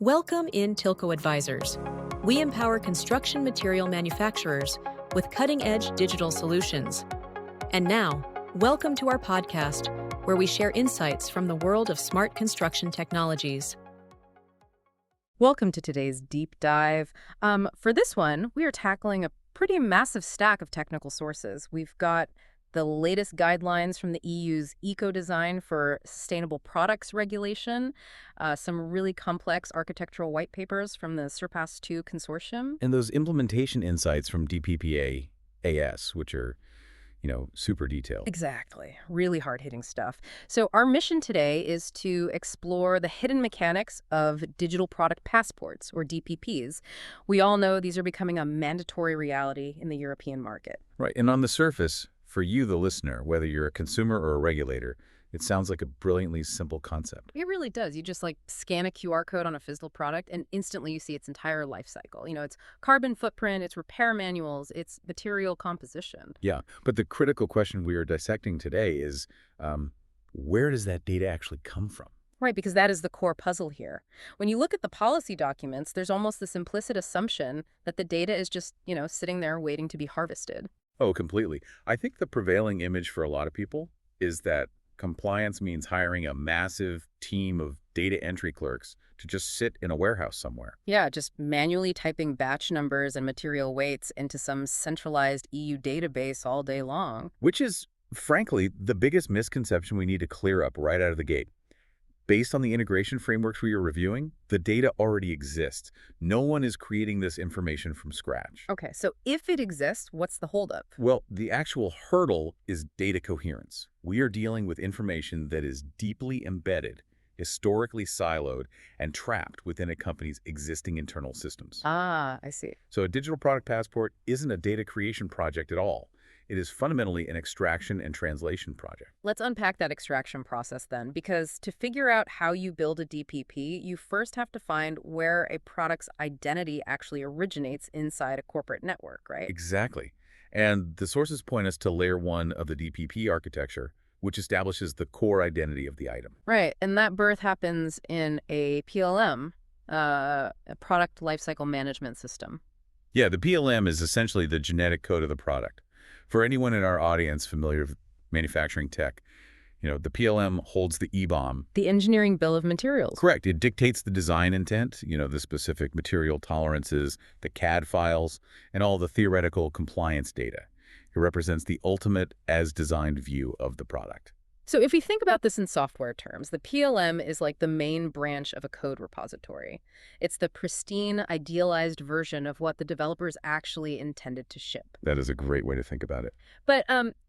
Welcome in Tilco Advisors. We empower construction material manufacturers with cutting-edge digital solutions. And now, welcome to our podcast, where we share insights from the world of smart construction technologies. Welcome to today's deep dive. For this one, we are tackling a pretty massive stack of technical sources. We've got the latest guidelines from the EU's eco-design for sustainable products regulation, some really complex architectural white papers from the Surpass 2 consortium. And those implementation insights from DPP AS, which are, super detailed. Exactly. Really hard-hitting stuff. So our mission today is to explore the hidden mechanics of digital product passports, or DPPs. We all know these are becoming a mandatory reality in the European market. Right. And on the surface, for you, the listener, whether you're a consumer or a regulator, it sounds like a brilliantly simple concept. It really does. You just scan a QR code on a physical product and instantly you see its entire life cycle. Its carbon footprint, its repair manuals, its material composition. Yeah. But the critical question we are dissecting today is, where does that data actually come from? Right, because that is the core puzzle here. When you look at the policy documents, there's almost this implicit assumption that the data is just, sitting there waiting to be harvested. Oh, completely. I think the prevailing image for a lot of people is that compliance means hiring a massive team of data entry clerks to just sit in a warehouse somewhere. Yeah, just manually typing batch numbers and material weights into some centralized EU database all day long. Which is, frankly, the biggest misconception we need to clear up right out of the gate. Based on the integration frameworks we are reviewing, the data already exists. No one is creating this information from scratch. Okay, so if it exists, what's the holdup? Well, the actual hurdle is data coherence. We are dealing with information that is deeply embedded, historically siloed, and trapped within a company's existing internal systems. Ah, I see. So a digital product passport isn't a data creation project at all. It is fundamentally an extraction and translation project. Let's unpack that extraction process then, because to figure out how you build a DPP, you first have to find where a product's identity actually originates inside a corporate network, right? Exactly. And the sources point us to layer 1 of the DPP architecture, which establishes the core identity of the item. Right, and that birth happens in a PLM, a product lifecycle management system. Yeah, the PLM is essentially the genetic code of the product. For anyone in our audience familiar with manufacturing tech, the PLM holds the EBOM. The engineering bill of materials. Correct. It dictates the design intent, the specific material tolerances, the CAD files, and all the theoretical compliance data. It represents the ultimate as-designed view of the product. So if we think about this in software terms, the PLM is like the main branch of a code repository. It's the pristine, idealized version of what the developers actually intended to ship. That is a great way to think about it. But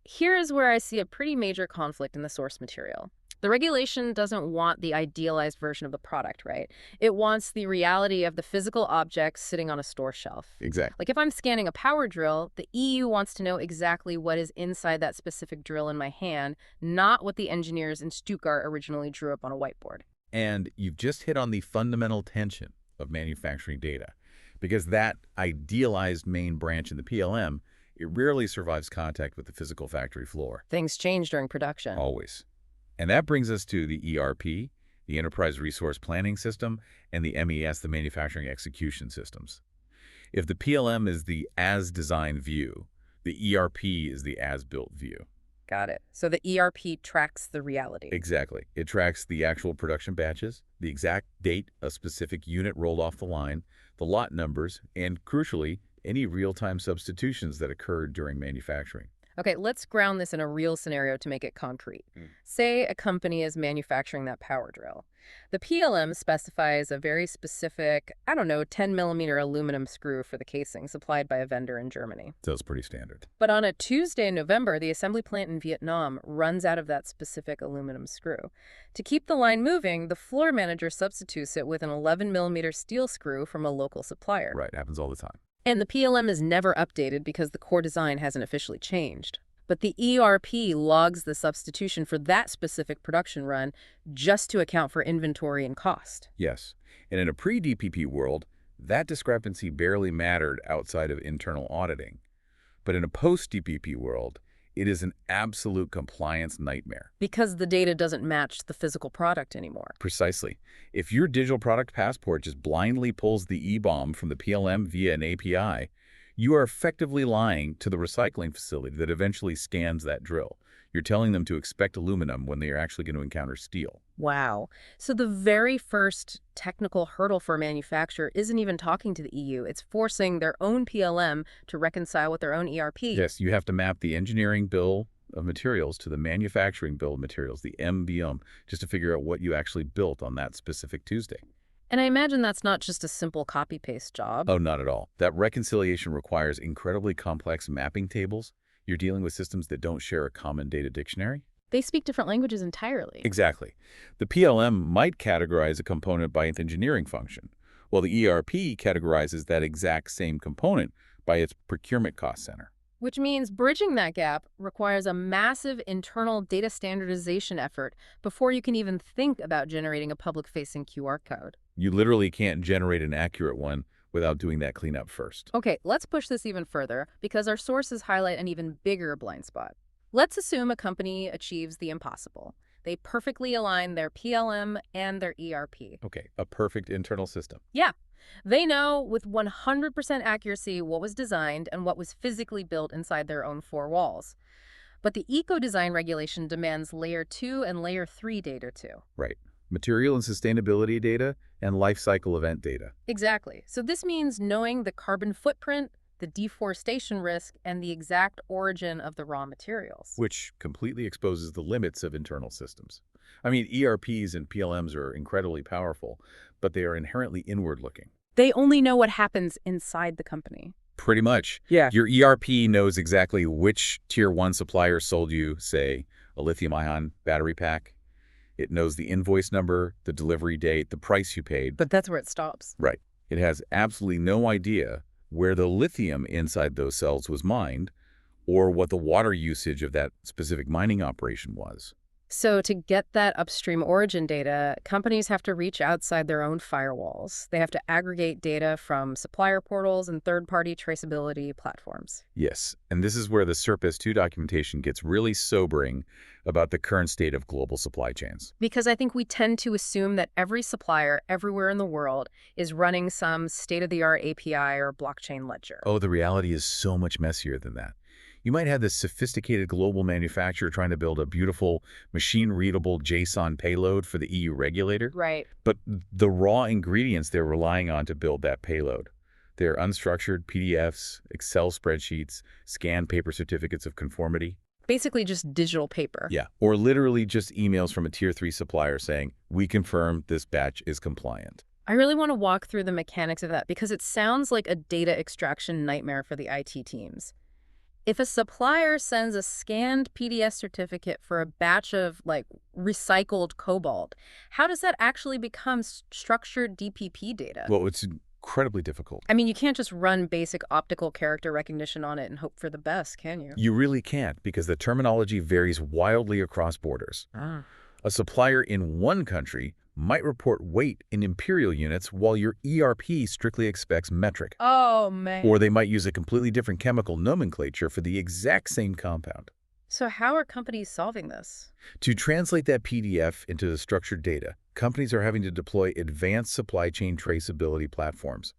here is where I see a pretty major conflict in the source material. The regulation doesn't want the idealized version of the product, right? It wants the reality of the physical object sitting on a store shelf. Exactly. Like if I'm scanning a power drill, the EU wants to know exactly what is inside that specific drill in my hand, not what the engineers in Stuttgart originally drew up on a whiteboard. And you've just hit on the fundamental tension of manufacturing data, because that idealized main branch in the PLM, it rarely survives contact with the physical factory floor. Things change during production. Always. And that brings us to the ERP, the Enterprise Resource Planning System, and the MES, the Manufacturing Execution Systems. If the PLM is the as-designed view, the ERP is the as-built view. Got it. So the ERP tracks the reality. Exactly. It tracks the actual production batches, the exact date a specific unit rolled off the line, the lot numbers, and crucially, any real-time substitutions that occurred during manufacturing. Okay, let's ground this in a real scenario to make it concrete. Say a company is manufacturing that power drill. The PLM specifies a very specific, 10-millimeter aluminum screw for the casing supplied by a vendor in Germany. That's pretty standard. But on a Tuesday in November, the assembly plant in Vietnam runs out of that specific aluminum screw. To keep the line moving, the floor manager substitutes it with an 11-millimeter steel screw from a local supplier. Right, happens all the time. And the PLM is never updated because the core design hasn't officially changed. But the ERP logs the substitution for that specific production run just to account for inventory and cost. Yes. And in a pre-DPP world, that discrepancy barely mattered outside of internal auditing. But in a post-DPP world, It is an absolute compliance nightmare. Because the data doesn't match the physical product anymore. Precisely. If your digital product passport just blindly pulls the E-bomb from the PLM via an API, you are effectively lying to the recycling facility that eventually scans that drill. You're telling them to expect aluminum when they are actually going to encounter steel. Wow. So the very first technical hurdle for a manufacturer isn't even talking to the EU. It's forcing their own PLM to reconcile with their own ERP. Yes, you have to map the engineering bill of materials to the manufacturing bill of materials, the MBM, just to figure out what you actually built on that specific Tuesday. And I imagine that's not just a simple copy-paste job. Oh, not at all. That reconciliation requires incredibly complex mapping tables. You're dealing with systems that don't share a common data dictionary. They speak different languages entirely. Exactly. The PLM might categorize a component by its engineering function, while the ERP categorizes that exact same component by its procurement cost center. Which means bridging that gap requires a massive internal data standardization effort before you can even think about generating a public-facing QR code. You literally can't generate an accurate one without doing that cleanup first. Okay, let's push this even further because our sources highlight an even bigger blind spot. Let's assume a company achieves the impossible. They perfectly align their PLM and their ERP. Okay, a perfect internal system. Yeah, they know with 100% accuracy what was designed and what was physically built inside their own four walls. But the eco-design regulation demands Layer 2 and Layer 3 data too. Right. Material and sustainability data and life cycle event data. Exactly. So this means knowing the carbon footprint, the deforestation risk, and the exact origin of the raw materials. Which completely exposes the limits of internal systems. I mean, ERPs and PLMs are incredibly powerful, but they are inherently inward-looking. They only know what happens inside the company. Pretty much. Yeah. Your ERP knows exactly which Tier 1 supplier sold you, say, a lithium-ion battery pack. It knows the invoice number, the delivery date, the price you paid. But that's where it stops. Right. It has absolutely no idea where the lithium inside those cells was mined or what the water usage of that specific mining operation was. So to get that upstream origin data, companies have to reach outside their own firewalls. They have to aggregate data from supplier portals and third-party traceability platforms. Yes, and this is where the SURP 2 documentation gets really sobering about the current state of global supply chains. Because I think we tend to assume that every supplier everywhere in the world is running some state-of-the-art API or blockchain ledger. Oh, the reality is so much messier than that. You might have this sophisticated global manufacturer trying to build a beautiful machine-readable JSON payload for the EU regulator. Right. But the raw ingredients they're relying on to build that payload, they're unstructured PDFs, Excel spreadsheets, scanned paper certificates of conformity. Basically just digital paper. Yeah, or literally just emails from a Tier 3 supplier saying, we confirm this batch is compliant. I really want to walk through the mechanics of that because it sounds like a data extraction nightmare for the IT teams. If a supplier sends a scanned PDF certificate for a batch of, recycled cobalt, how does that actually become structured DPP data? Well, it's incredibly difficult. I mean, you can't just run basic optical character recognition on it and hope for the best, can you? You really can't, because the terminology varies wildly across borders. A supplier in one country might report weight in imperial units while your ERP strictly expects metric. Oh, man. Or they might use a completely different chemical nomenclature for the exact same compound. So how are companies solving this? To translate that PDF into the structured data, companies are having to deploy advanced supply chain traceability platforms.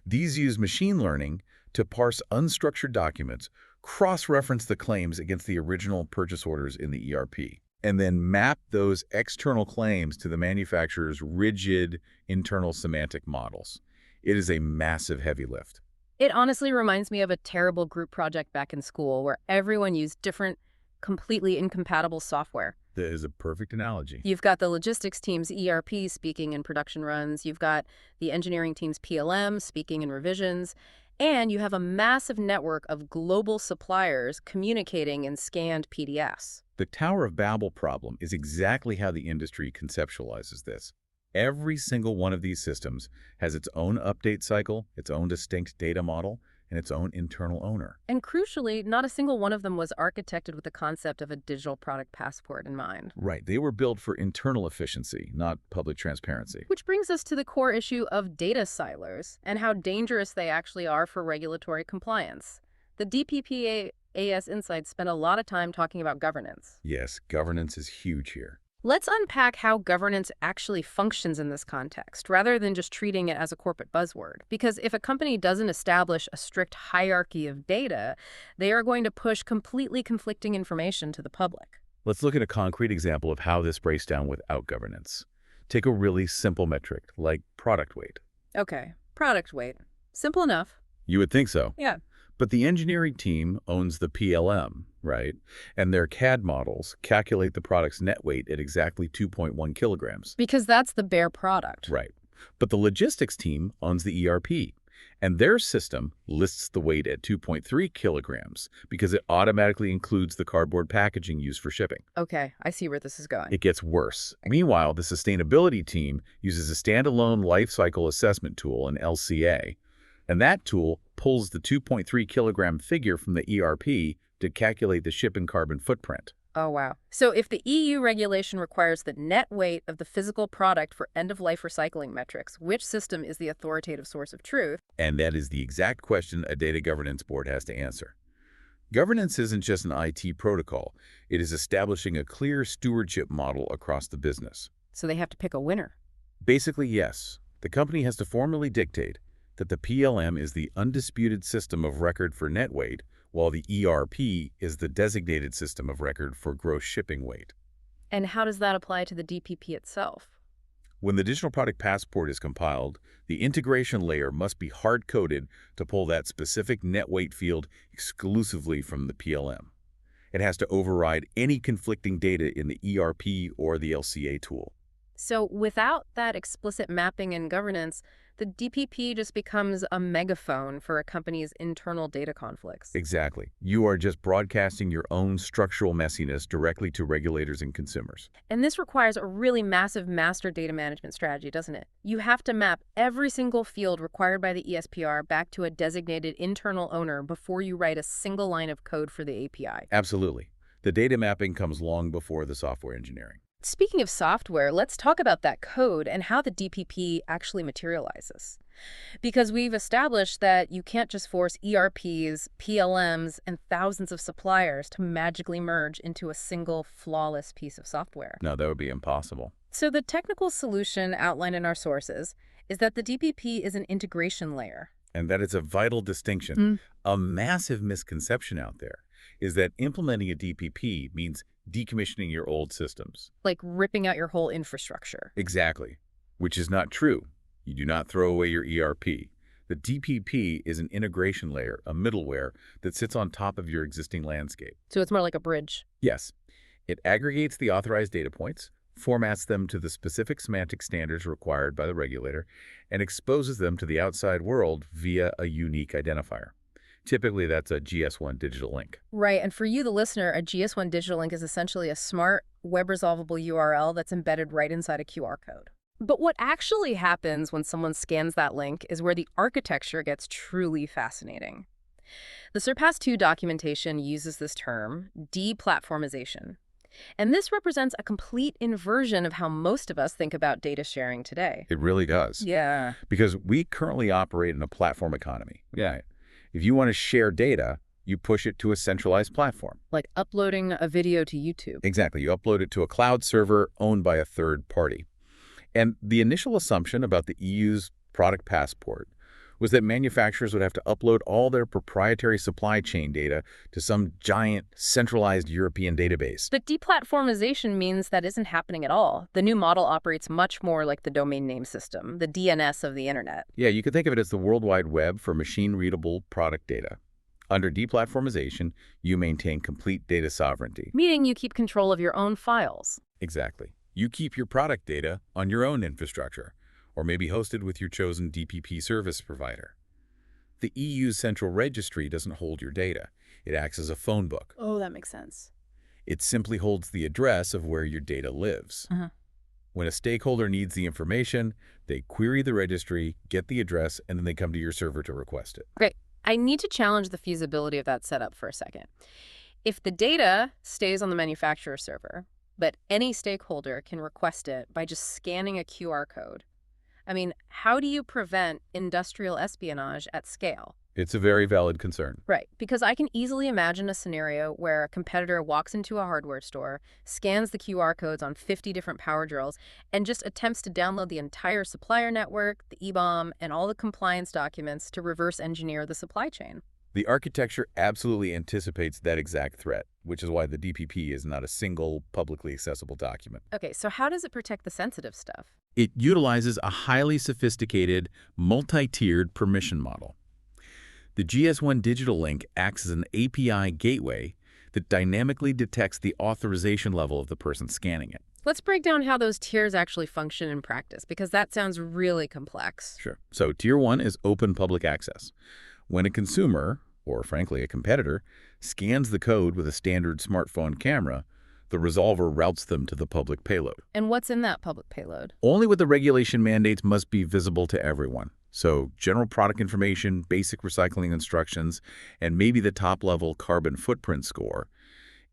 These use machine learning to parse unstructured documents, cross-reference the claims against the original purchase orders in the ERP, and then map those external claims to the manufacturer's rigid internal semantic models. It is a massive heavy lift. It honestly reminds me of a terrible group project back in school where everyone used different, completely incompatible software. That is a perfect analogy. You've got the logistics team's ERP speaking in production runs, you've got the engineering team's PLM speaking in revisions, and you have a massive network of global suppliers communicating in scanned PDFs. The Tower of Babel problem is exactly how the industry conceptualizes this. Every single one of these systems has its own update cycle, its own distinct data model, and its own internal owner. And crucially, not a single one of them was architected with the concept of a digital product passport in mind. Right. They were built for internal efficiency, not public transparency. Which brings us to the core issue of data silos and how dangerous they actually are for regulatory compliance. The DPP AS Insights spend a lot of time talking about governance. Yes, governance is huge here. Let's unpack how governance actually functions in this context, rather than just treating it as a corporate buzzword. Because if a company doesn't establish a strict hierarchy of data, they are going to push completely conflicting information to the public. Let's look at a concrete example of how this breaks down without governance. Take a really simple metric, like product weight. Okay, product weight. Simple enough. You would think so. Yeah. But the engineering team owns the PLM, right? And their CAD models calculate the product's net weight at exactly 2.1 kilograms. Because that's the bare product. Right. But the logistics team owns the ERP, and their system lists the weight at 2.3 kilograms because it automatically includes the cardboard packaging used for shipping. Okay, I see where this is going. It gets worse. Meanwhile, the sustainability team uses a standalone life cycle assessment tool, an LCA, and that tool pulls the 2.3 kilogram figure from the ERP to calculate the shipping carbon footprint. Oh, wow. So if the EU regulation requires the net weight of the physical product for end-of-life recycling metrics, which system is the authoritative source of truth? And that is the exact question a data governance board has to answer. Governance isn't just an IT protocol. It is establishing a clear stewardship model across the business. So they have to pick a winner. Basically, yes. The company has to formally dictate that the PLM is the undisputed system of record for net weight, while the ERP is the designated system of record for gross shipping weight. And how does that apply to the DPP itself? When the digital product passport is compiled, the integration layer must be hard-coded to pull that specific net weight field exclusively from the PLM. It has to override any conflicting data in the ERP or the LCA tool. So without that explicit mapping and governance, the DPP just becomes a megaphone for a company's internal data conflicts. Exactly. You are just broadcasting your own structural messiness directly to regulators and consumers. And this requires a really massive master data management strategy, doesn't it? You have to map every single field required by the ESPR back to a designated internal owner before you write a single line of code for the API. Absolutely. The data mapping comes long before the software engineering. Speaking of software, let's talk about that code and how the DPP actually materializes. Because we've established that you can't just force ERPs, PLMs, and thousands of suppliers to magically merge into a single flawless piece of software. No, that would be impossible. So the technical solution outlined in our sources is that the DPP is an integration layer. And that is a vital distinction. A massive misconception out there is that implementing a DPP means decommissioning your old systems. Like ripping out your whole infrastructure. Exactly, which is not true. You do not throw away your ERP. The DPP is an integration layer, a middleware, that sits on top of your existing landscape. So it's more like a bridge. Yes. It aggregates the authorized data points, formats them to the specific semantic standards required by the regulator, and exposes them to the outside world via a unique identifier. Typically, that's a GS1 digital link. Right, and for you, the listener, a GS1 digital link is essentially a smart, web-resolvable URL that's embedded right inside a QR code. But what actually happens when someone scans that link is where the architecture gets truly fascinating. The Surpass 2 documentation uses this term, deplatformization. And this represents a complete inversion of how most of us think about data sharing today. It really does. Yeah. Because we currently operate in a platform economy. Yeah. If you want to share data, you push it to a centralized platform. Like uploading a video to YouTube. Exactly. You upload it to a cloud server owned by a third party. And the initial assumption about the EU's product passport was that manufacturers would have to upload all their proprietary supply chain data to some giant centralized European database. But deplatformization means that isn't happening at all. The new model operates much more like the domain name system, the DNS of the internet. Yeah, you could think of it as the World Wide Web for machine-readable product data. Under deplatformization, you maintain complete data sovereignty. Meaning you keep control of your own files. Exactly. You keep your product data on your own infrastructure, or maybe hosted with your chosen DPP service provider. The EU's central registry doesn't hold your data. It acts as a phone book. Oh, that makes sense. It simply holds the address of where your data lives. When a stakeholder needs the information, they query the registry, get the address, and then they come to your server to request it. Great. I need to challenge the feasibility of that setup for a second. If the data stays on the manufacturer server, but any stakeholder can request it by just scanning a QR code, I mean, how do you prevent industrial espionage at scale? It's a very valid concern. Right, because I can easily imagine a scenario where a competitor walks into a hardware store, scans the QR codes on 50 different power drills, and just attempts to download the entire supplier network, the EBOM, and all the compliance documents to reverse engineer the supply chain. The architecture absolutely anticipates that exact threat, which is why the DPP is not a single, publicly accessible document. Okay, so how does it protect the sensitive stuff? It utilizes a highly sophisticated, multi-tiered permission model. The GS1 Digital Link acts as an API gateway that dynamically detects the authorization level of the person scanning it. Let's break down how those tiers actually function in practice, because that sounds really complex. Sure. So Tier 1 is open public access. When a consumer, or frankly a competitor, scans the code with a standard smartphone camera, the resolver routes them to the public payload. And what's in that public payload? Only what the regulation mandates must be visible to everyone. So general product information, basic recycling instructions, and maybe the top-level carbon footprint score.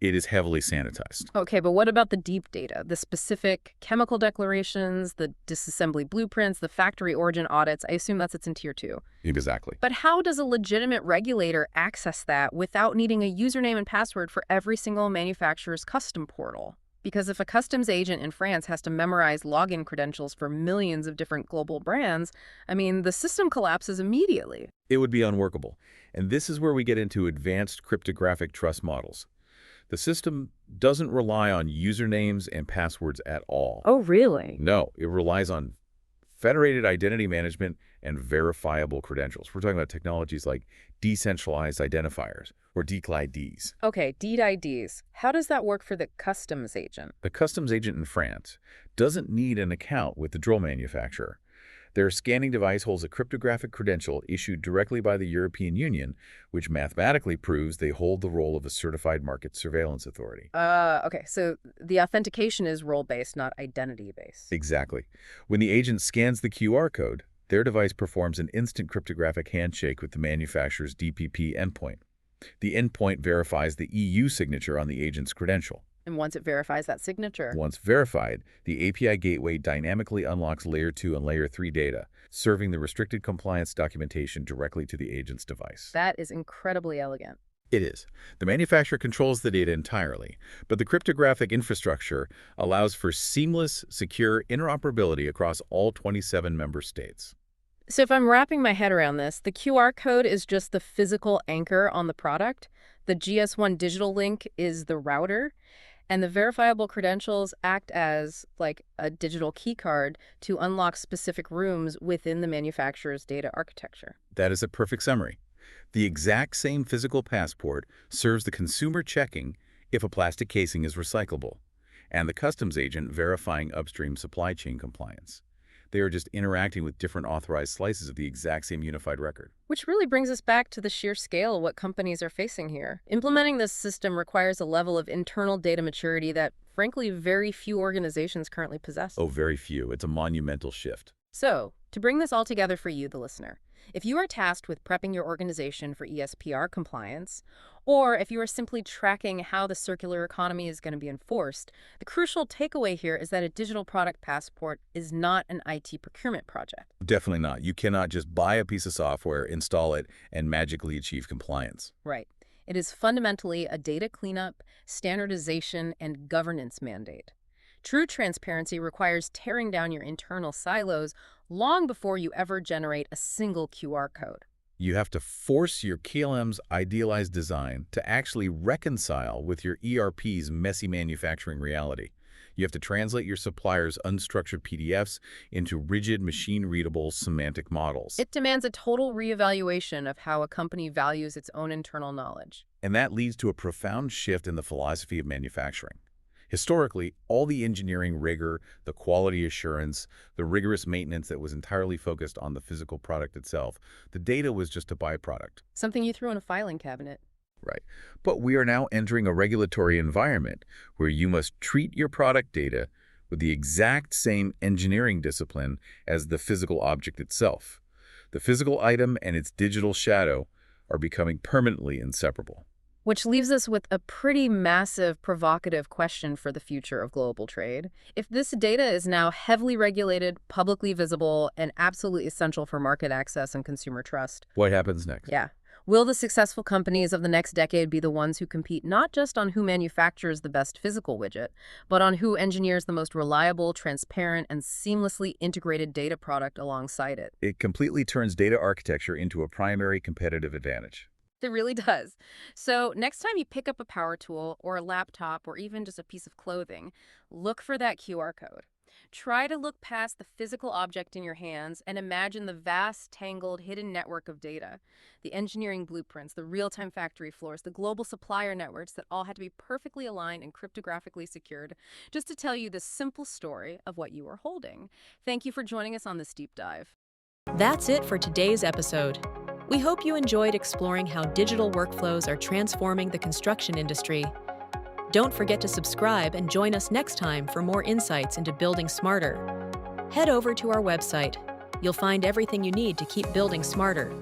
It is heavily sanitized. Okay, but what about the deep data, the specific chemical declarations, the disassembly blueprints, the factory origin audits? I assume that sits in Tier 2. Exactly. But how does a legitimate regulator access that without needing a username and password for every single manufacturer's custom portal? Because if a customs agent in France has to memorize login credentials for millions of different global brands, I mean, the system collapses immediately. It would be unworkable. And this is where we get into advanced cryptographic trust models. The system doesn't rely on usernames and passwords at all. Oh, really? No, it relies on federated identity management and verifiable credentials. We're talking about technologies like decentralized identifiers, or DCLIDs. Okay, DIDs. How does that work for the customs agent? The customs agent in France doesn't need an account with the drill manufacturer. Their scanning device holds a cryptographic credential issued directly by the European Union, which mathematically proves they hold the role of a certified market surveillance authority. Okay, so the authentication is role-based, not identity-based. Exactly. When the agent scans the QR code, their device performs an instant cryptographic handshake with the manufacturer's DPP endpoint. The endpoint verifies the EU signature on the agent's credential. And once it verifies that signature? Once verified, the API gateway dynamically unlocks Layer 2 and Layer 3 data, serving the restricted compliance documentation directly to the agent's device. That is incredibly elegant. It is. The manufacturer controls the data entirely, but the cryptographic infrastructure allows for seamless, secure interoperability across all 27 member states. So if I'm wrapping my head around this, the QR code is just the physical anchor on the product, the GS1 digital link is the router, and the verifiable credentials act as, like, a digital key card to unlock specific rooms within the manufacturer's data architecture. That is a perfect summary. The exact same physical passport serves the consumer checking if a plastic casing is recyclable, and the customs agent verifying upstream supply chain compliance. They are just interacting with different authorized slices of the exact same unified record. Which really brings us back to the sheer scale of what companies are facing here. Implementing this system requires a level of internal data maturity that, frankly, very few organizations currently possess. Oh, very few. It's a monumental shift. So, to bring this all together for you, the listener, if you are tasked with prepping your organization for ESPR compliance, or if you are simply tracking how the circular economy is going to be enforced, the crucial takeaway here is that a digital product passport is not an IT procurement project. Definitely not. You cannot just buy a piece of software, install it, and magically achieve compliance. Right. It is fundamentally a data cleanup, standardization, and governance mandate. True transparency requires tearing down your internal silos long before you ever generate a single QR code. You have to force your KLM's idealized design to actually reconcile with your ERP's messy manufacturing reality. You have to translate your supplier's unstructured PDFs into rigid, machine-readable semantic models. It demands a total reevaluation of how a company values its own internal knowledge. And that leads to a profound shift in the philosophy of manufacturing. Historically, all the engineering rigor, the quality assurance, the rigorous maintenance that was entirely focused on the physical product itself, the data was just a byproduct. Something you threw in a filing cabinet. Right. But we are now entering a regulatory environment where you must treat your product data with the exact same engineering discipline as the physical object itself. The physical item and its digital shadow are becoming permanently inseparable. Which leaves us with a pretty massive, provocative question for the future of global trade. If this data is now heavily regulated, publicly visible, and absolutely essential for market access and consumer trust, What happens next? yeah, will the successful companies of the next decade be the ones who compete not just on who manufactures the best physical widget, but on who engineers the most reliable, transparent, and seamlessly integrated data product alongside it? It completely turns data architecture into a primary competitive advantage. It really does. So next time you pick up a power tool or a laptop or even just a piece of clothing, look for that QR code. Try to look past the physical object in your hands and imagine the vast, tangled, hidden network of data. The engineering blueprints, the real-time factory floors, the global supplier networks that all had to be perfectly aligned and cryptographically secured, just to tell you the simple story of what you are holding. Thank you for joining us on this deep dive. That's it for today's episode. We hope you enjoyed exploring how digital workflows are transforming the construction industry. Don't forget to subscribe and join us next time for more insights into building smarter. Head over to our website. You'll find everything you need to keep building smarter.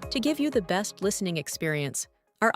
To give you the best listening experience, our